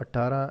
18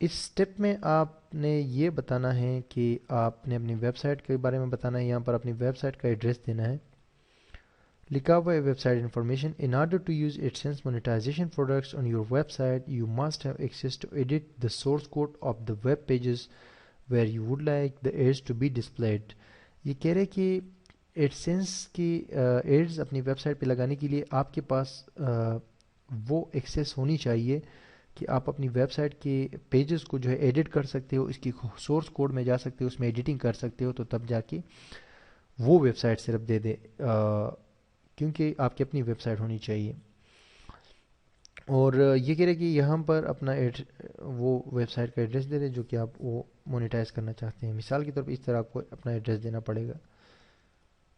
اس step میں آپ نے یہ بتانا ہے کہ آپ نے اپنی ویب سائٹ کے بارے میں بتانا ہے. یہاں پر اپنی ویب سائٹ کا ایڈریس دینا ہے. لکھا ہوا ہے website information. In order to use AdSense monetization products on your website you must have access to edit the source code of the web pages where you would like the ads to be displayed. یہ کہہ رہے کہ ایڈسینس کی AIDS اپنی web site پہ لگانے کے لیے آپ کے پاس وہ ایکسیس ہونی چاہیے کہ آپ اپنی ویب سائٹ کے پیجز کو جو ہے ایڈٹ کر سکتے ہو, اس کی سورس کوڈ میں جا سکتے ہو, اس میں ایڈیٹنگ کر سکتے ہو, تو تب جا کے وہ ویب سائٹ صرف دے دے, کیونکہ آپ کی اپنی ویب سائٹ ہونی چاہیے. اور یہ کہہ رہے کہ یہاں پر اپنا وہ ویب سائٹ کا ایڈریس دے دیں جو کہ آپ وہ مونیٹائز کرنا چاہتے ہیں. مثال کے طور پر اس طرح آپ کو اپنا ایڈریس دینا پڑے گا.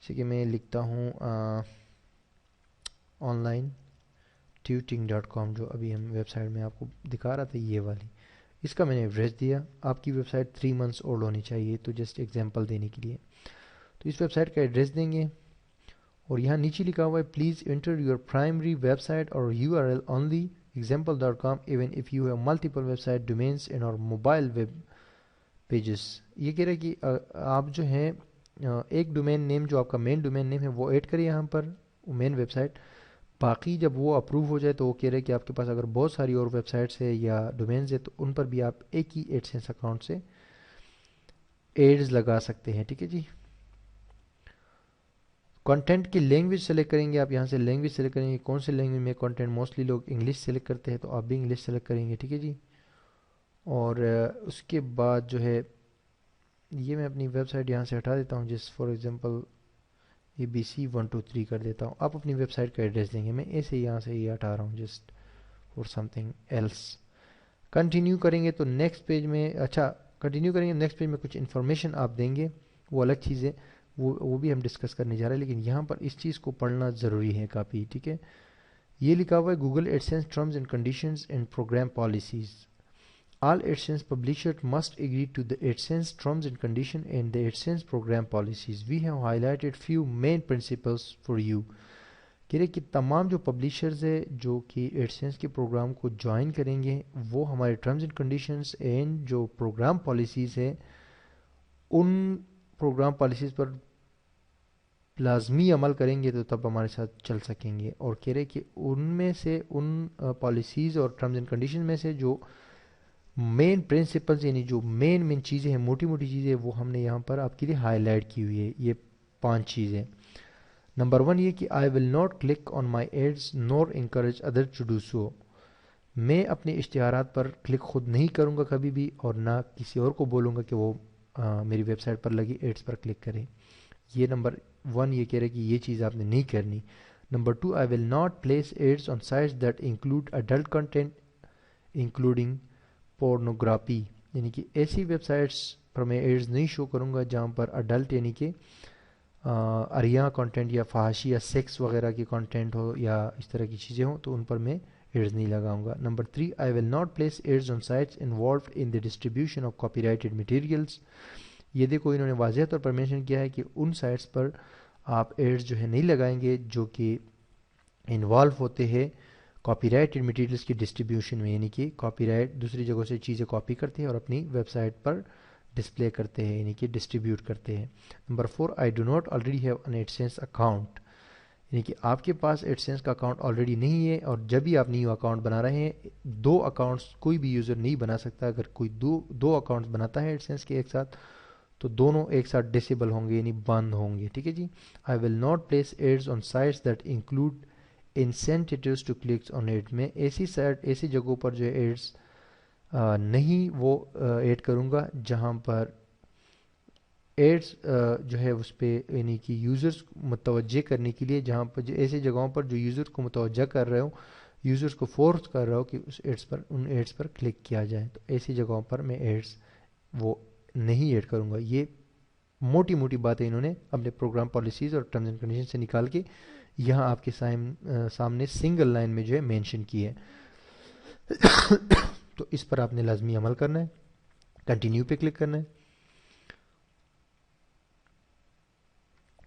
جیسے کہ میں لکھتا ہوں آن لائن tuting.com, جو ابھی ہم ویب سائٹ میں آپ کو دکھا رہا تھا, یہ والی, اس کا میں نے ایڈریس دیا. آپ کی ویب سائٹ 3 months اولڈ ہونی چاہیے, تو جسٹ ایگزامپل دینے کے لیے. تو اس ویب سائٹ کا ایڈریس دیں گے, اور یہاں نیچے لکھا ہوا ہے please enter your primary website اور URL only example.com even if you have multiple website domains in our mobile web pages. یہ کہہ رہا ہے کہ آپ جو ہیں ایک ڈومین نیم جو آپ کا مین ڈومین نیم ہے وہ ایڈ کریں یہاں پر, مین ویب سائٹ. باقی جب وہ اپروو ہو جائے تو وہ کہہ رہے کہ آپ کے پاس اگر بہت ساری اور ویب سائٹس ہے یا ڈومینز ہے تو ان پر بھی آپ ایک ہی ایڈسینس اکاؤنٹ سے ایڈز لگا سکتے ہیں. ٹھیک ہے جی. کنٹینٹ کی لینگویج سلیکٹ کریں گے آپ, یہاں سے لینگویج سلیکٹ کریں گے. کون سے لینگویج میں کنٹینٹ, موسٹلی لوگ انگلش سلیکٹ کرتے ہیں تو آپ بھی انگلش سلیکٹ کریں گے. ٹھیک ہے جی. اور اس کے بعد جو ہے یہ میں اپنی ویب سائٹ یہاں سے ہٹا دیتا ہوں, جس فار ایگزامپل ABC123 کر دیتا ہوں. آپ اپنی ویب سائٹ کا ایڈریس دیں گے, میں ایسے یہاں سے یہ ہٹا رہا ہوں just for something else. Continue کریں گے تو نیکسٹ پیج میں, اچھا کنٹینیو کریں گے نیکسٹ پیج میں کچھ انفارمیشن آپ دیں گے, وہ الگ چیز ہے, وہ بھی ہم ڈسکس کرنے جا رہے ہیں, لیکن یہاں پر اس چیز کو پڑھنا ضروری ہے کافی. ٹھیک ہے. یہ لکھا ہوا ہے Google AdSense terms and conditions and program policies. All AdSense publishers must agree to the AdSense terms and condition and the AdSense program policies. We have highlighted few main principles for you. کہہ رہے کہ تمام جو publishers ہے جو کہ ایڈسینس کے programme کو جوائن کریں گے وہ ہمارے ٹرمز اینڈ کنڈیشنز اینڈ جو پروگرام پالیسیز ہے ان پروگرام پالیسیز پر لازمی عمل کریں گے تو تب ہمارے ساتھ چل سکیں گے. اور کہہ رہے کہ ان میں سے ان پالیسیز اور ٹرمز اینڈ کنڈیشن میں سے جو مین پرنسپلز یعنی جو مین چیزیں ہیں, موٹی موٹی چیزیں, وہ ہم نے یہاں پر آپ کے لیے ہائی لائٹ کی ہوئی ہے. یہ 5 چیزیں. نمبر 1 یہ کہ I will not click on my ads nor encourage other to do so. میں اپنے اشتہارات پر کلک خود نہیں کروں گا کبھی بھی, اور نہ کسی اور کو بولوں گا کہ وہ میری ویب سائٹ پر لگی ایڈز پر کلک کریں. یہ نمبر 1 یہ کہہ رہے کہ یہ چیز آپ نے نہیں کرنی. نمبر 2 I will not place ads on sites that include adult content including pornography. یعنی کہ ایسی ویب سائٹس پر میں ایڈز نہیں شو کروں گا جہاں پر اڈلٹ یعنی کہ اریاں کنٹینٹ یا فحاشی یا سیکس وغیرہ کی کنٹینٹ ہو یا اس طرح کی چیزیں ہوں, تو ان پر میں ایڈز نہیں لگاؤں گا. Number 3 I will not place ads on sites involved in the distribution of copyrighted materials. یہ دیکھو انہوں نے واضح طور پر مینشن کیا ہے کہ ان سائٹس پر آپ ایڈز جو ہے نہیں لگائیں گے جو کہ انوالو ہوتے ہیں کاپی رائٹڈ مٹیریلس کی ڈسٹریبیوشن میں, یعنی کہ کاپی رائٹ دوسری جگہوں سے چیزیں کاپی کرتے ہیں اور اپنی ویب سائٹ پر ڈسپلے کرتے ہیں, یعنی کہ ڈسٹریبیوٹ کرتے ہیں. Number 4 I do not already have an AdSense account. یعنی کہ آپ کے پاس ایڈسینس کا اکاؤنٹ آلریڈی نہیں ہے, اور جب بھی آپ نیو اکاؤنٹ بنا رہے ہیں 2 اکاؤنٹس کوئی بھی یوزر نہیں بنا سکتا. اگر کوئی دو اکاؤنٹس بناتا ہے ایڈسینس کے ایک ساتھ تو دونوں ایک ساتھ ڈسیبل ہوں گے, یعنی بند ہوں گے. ٹھیک ہے جی. I will not place ads on sites that include incentives to clicks on ad. میں ایسی جگہوں پر جو ہے ایڈز نہیں وہ ایڈ کروں گا جہاں پر ایڈز جو ہے اس پہ یعنی کہ یوزرز متوجہ کرنے کے لیے, جہاں پر ایسی جگہوں پر جو یوزر کو متوجہ کر رہے ہوں, یوزرز کو فورس کر رہا ہوں کہ ان ایڈز پر کلک کیا جائے, تو ایسی جگہوں پر میں ایڈز وہ نہیں ایڈ کروں گا. یہ موٹی موٹی باتیں انہوں نے اپنے پروگرام پالیسیز اور ٹرمز اینڈ کنڈیشن سے نکال کے یہاں آپ کے سامنے سنگل لائن میں جو ہے مینشن کی ہے. تو اس پر آپ نے لازمی عمل کرنا ہے, کنٹینیو پہ کلک کرنا ہے.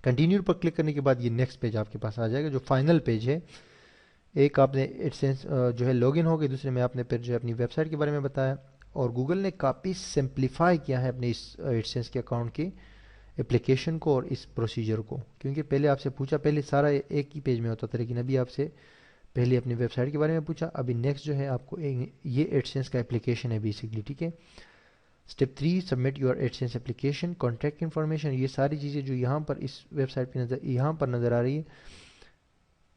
کنٹینیو پر کلک کرنے کے بعد یہ نیکسٹ پیج آپ کے پاس آ جائے گا جو فائنل پیج ہے. ایک آپ نے ایڈسینس جو ہے لاگ ان ہو گئی, دوسرے میں آپ نے پھر جو ہے اپنی ویب سائٹ کے بارے میں بتایا, اور گوگل نے کافی سمپلیفائی کیا ہے اپنے اس ایڈسینس کے اکاؤنٹ کے اپلیکیشن کو اور اس پروسیجر کو، کیونکہ پہلے آپ سے پوچھا، پہلے سارا ایک ہی پیج میں ہوتا تھا، لیکن ابھی آپ سے پہلے اپنی ویب سائٹ کے بارے میں پوچھا، ابھی نیکسٹ جو ہے آپ کو یہ ایڈسینس کا اپلیکیشن ہے بیسکلی، ٹھیک ہے۔ Step 3 submit your AdSense application, contact information, یہ ساری چیزیں جو یہاں پر اس ویب سائٹ پہ یہاں پر نظر آ رہی ہے،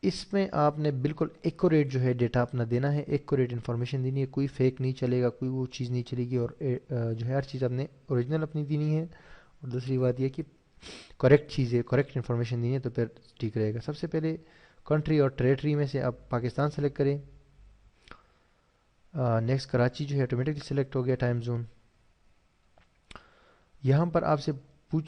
اس میں آپ نے بالکل ایکوریٹ جو ہے ڈیٹا اپنا دینا ہے، ایکوریٹ انفارمیشن دینی ہے، کوئی فیک نہیں چلے گا، کوئی وہ چیز نہیں چلے گی، اور جو ہے ہر چیز آپ نے اوریجنل اپنی دینی ہے، اور دوسری بات یہ کہ کریکٹ چیزیں، کریکٹ انفارمیشن دینی ہے، تو پھر ٹھیک رہے گا۔ سب سے پہلے کنٹری اور ٹریٹری میں سے آپ پاکستان سلیکٹ کریں، نیکسٹ کراچی جو ہے آٹومیٹکلی سلیکٹ ہو گیا، ٹائم زون۔ یہاں پر آپ سے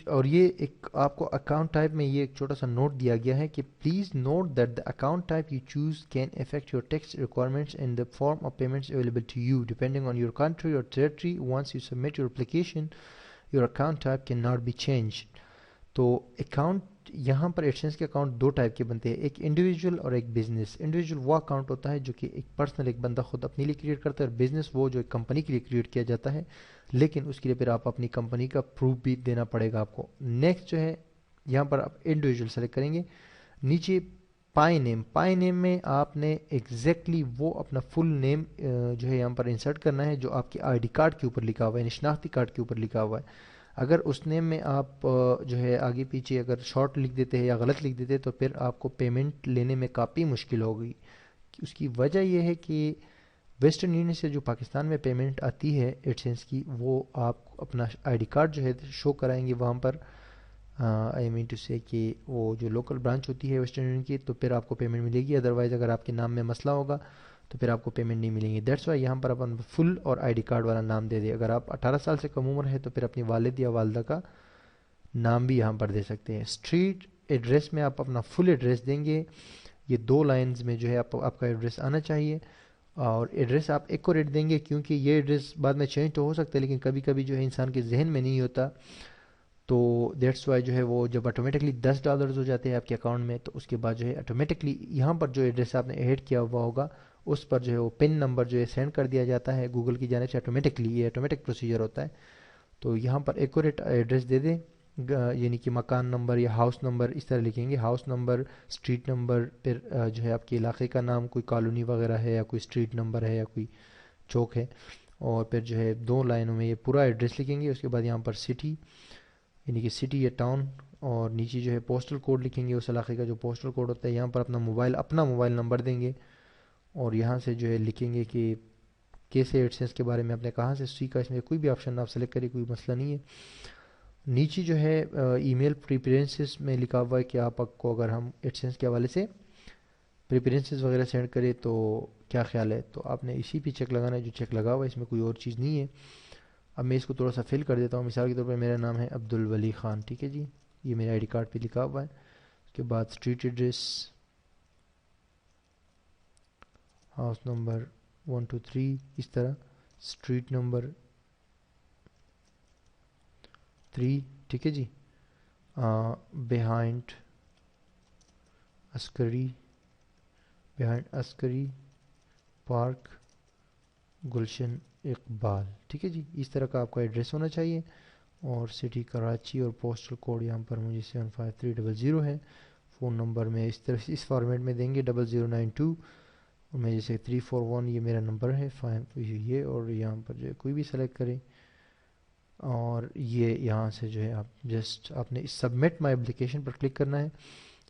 اور یہ ایک آپ کو اکاؤنٹ ٹائپ میں یہ ایک چھوٹا سا نوٹ دیا گیا ہے کہ please note that the account type you choose can affect your tax requirements and the form of payments available to you depending on your country or treaty, once you submit your application your account type can not be change. تو account یہاں پر ایڈسینس کے account دو type کے بنتے ہیں، ایک individual اور ایک بزنس۔ انڈیویجول وہ اکاؤنٹ ہوتا ہے جو کہ ایک پرسنل، ایک بندہ خود اپنے لیے کریٹ کرتا ہے، اور بزنس وہ جو ایک کمپنی کے لیے کریٹ کیا جاتا ہے، لیکن اس کے لیے پھر آپ اپنی کمپنی کا پروف بھی دینا پڑے گا آپ کو۔ نیکسٹ جو ہے یہاں پر آپ انڈیویجول سلیکٹ کریں گے، نیچے پائی نیم میں آپ نے ایگزیکٹلی وہ اپنا فل نیم جو ہے یہاں پر انسرٹ کرنا ہے جو آپ کے آئی ڈی کارڈ کے اوپر لکھا ہوا ہے، شناختی کارڈ کے اوپر لکھا ہوا ہے۔ اگر اس نیم میں آپ جو ہے آگے پیچھے اگر شارٹ لکھ دیتے ہیں یا غلط لکھ دیتے ہیں تو پھر آپ کو پیمنٹ لینے میں کافی مشکل ہوگی۔ اس کی وجہ یہ ہے کہ ویسٹرن یونین سے جو پاکستان میں پیمنٹ آتی ہے ایڈسینس کی، وہ آپ اپنا آئی ڈی کارڈ جو ہے شو کرائیں گے وہاں پر، آئی مین ٹو سے کہ وہ جو لوکل برانچ ہوتی ہے ویسٹرن یونین کی، تو پھر آپ کو پیمنٹ ملے گی، ادروائز اگر آپ کے نام میں مسئلہ ہوگا تو پھر آپ کو پیمنٹ نہیں ملیں گی۔ دیٹس وائی یہاں پر اپن فل اور آئی ڈی کارڈ والا نام دے دیں۔ اگر آپ 18 سال سے کم عمر ہے تو پھر اپنی والد یا والدہ کا نام بھی یہاں پر دے سکتے ہیں۔ اسٹریٹ ایڈریس میں آپ اپنا فل ایڈریس دیں گے، یہ 2 لائنز میں جو ہے آپ کا ایڈریس آنا چاہیے، اور ایڈریس آپ ایکوریٹ دیں گے کیونکہ یہ ایڈریس بعد میں چینج تو ہو سکتا ہے، لیکن کبھی کبھی جو ہے انسان کے ذہن میں نہیں ہوتا، تو دیٹس وائی جو ہے وہ جب آٹومیٹکلی $10 ہو جاتے ہیں آپ کے اکاؤنٹ میں، تو اس کے بعد جو ہے آٹومیٹکلی یہاں پر جو ایڈریس آپ نے ایڈ کیا ہوا ہوگا اس پر جو ہے وہ پن نمبر جو ہے سینڈ کر دیا جاتا ہے گوگل کی جانب سے آٹومیٹکلی، یہ آٹومیٹک پروسیجر ہوتا ہے۔ تو یہاں پر ایکوریٹ ایڈریس دے دیں، یعنی کہ مکان نمبر یا ہاؤس نمبر اس طرح لکھیں گے، ہاؤس نمبر، اسٹریٹ نمبر، پھر جو ہے آپ کے علاقے کا نام، کوئی کالونی وغیرہ ہے یا کوئی اسٹریٹ نمبر ہے یا کوئی چوک ہے، اور پھر جو ہے 2 لائنوں میں یہ پورا ایڈریس لکھیں گے۔ اس کے بعد یہاں پر سٹی، یعنی کہ سٹی یا ٹاؤن، اور نیچے جو ہے پوسٹل کوڈ لکھیں گے، اس علاقے کا جو پوسٹل کوڈ ہوتا ہے، یہاں پر اپنا موبائل نمبر دیں گے، اور یہاں سے جو ہے لکھیں گے کہ کیسے ایڈسینس کے بارے میں آپ نے کہاں سے سیکھا، اس میں کوئی بھی آپشن آپ سلیکٹ کریں، کوئی مسئلہ نہیں ہے۔ نیچے جو ہے ای میل پریفرنسز میں لکھا ہوا ہے کہ آپ کو اگر ہم ایڈسینس کے حوالے سے پریفرنسز وغیرہ سینڈ کرے تو کیا خیال ہے، تو آپ نے اسی پہ چیک لگانا ہے جو چیک لگا ہوا ہے، اس میں کوئی اور چیز نہیں ہے۔ اب میں اس کو تھوڑا سا فل کر دیتا ہوں، مثال کے طور پہ میرا نام ہے عبدالولی خان، ٹھیک ہے جی، یہ میرے آئی ڈی کارڈ پہ لکھا ہوا ہے۔ اس کے بعد اسٹریٹ ایڈریس، ہاؤس نمبر 123، اس طرح اسٹریٹ نمبر 3، ٹھیک ہے جی، بہائنڈ عسکری پارک، گلشن اقبال، ٹھیک ہے جی، اس طرح کا آپ کا ایڈریس ہونا چاہیے، اور سٹی کراچی، اور پوسٹل کوڈ یہاں پر مجھے 75300 ہے۔ فون نمبر میں اس طرح اس فارمیٹ میں دیں گے 0092، اور میں جیسے 341 یہ میرا نمبر ہے، یہ، اور یہاں پر جو ہے کوئی بھی سلیکٹ کریں، اور یہ یہاں سے جو ہے آپ نے سبمٹ مائی اپلیکیشن پر کلک کرنا ہے۔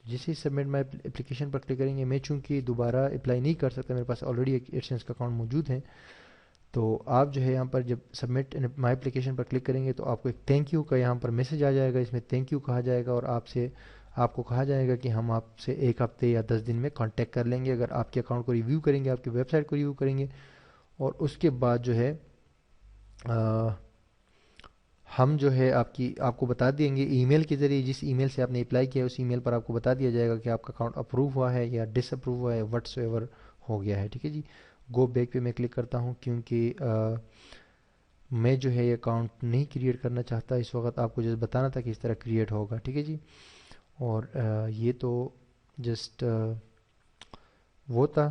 جیسے ہی سبمٹ مائی اپلیکیشن پر کلک کریں گے، میں چونکہ دوبارہ اپلائی نہیں کر سکتا، میرے پاس آلریڈی ایک ایڈسینس کا اکاؤنٹ موجود ہے، تو آپ جو ہے یہاں پر جب سبمٹ مائی اپلیکیشن پر کلک کریں گے تو آپ کو ایک تھینک یو کا یہاں پر میسج آ جائے گا، اس میں تھینک یو کہا جائے گا، اور آپ کو کہا جائے گا کہ ہم آپ سے 1 ہفتے یا 10 دن میں کانٹیکٹ کر لیں گے، اگر آپ کے اکاؤنٹ کو ریویو کریں گے، آپ کی ویب سائٹ کو ریویو کریں گے، اور اس کے بعد جو ہے ہم جو ہے آپ کو بتا دیں گے ای میل کے ذریعے، جس ای میل سے آپ نے اپلائی کیا ہے اس ای میل پر آپ کو بتا دیا جائے گا کہ آپ کا اکاؤنٹ اپروو ہوا ہے یا ڈس اپروو ہوا ہے، وٹس ایور ہو گیا ہے، ٹھیک ہے جی۔ گو بیک پہ میں کلک کرتا ہوں کیونکہ میں جو ہے یہ اکاؤنٹ نہیں کریٹ کرنا چاہتا اس وقت، آپ کو جس بتانا تھا کہ اس طرح کریٹ ہوگا، ٹھیک ہے جی۔ اور یہ تو جسٹ وہ تھا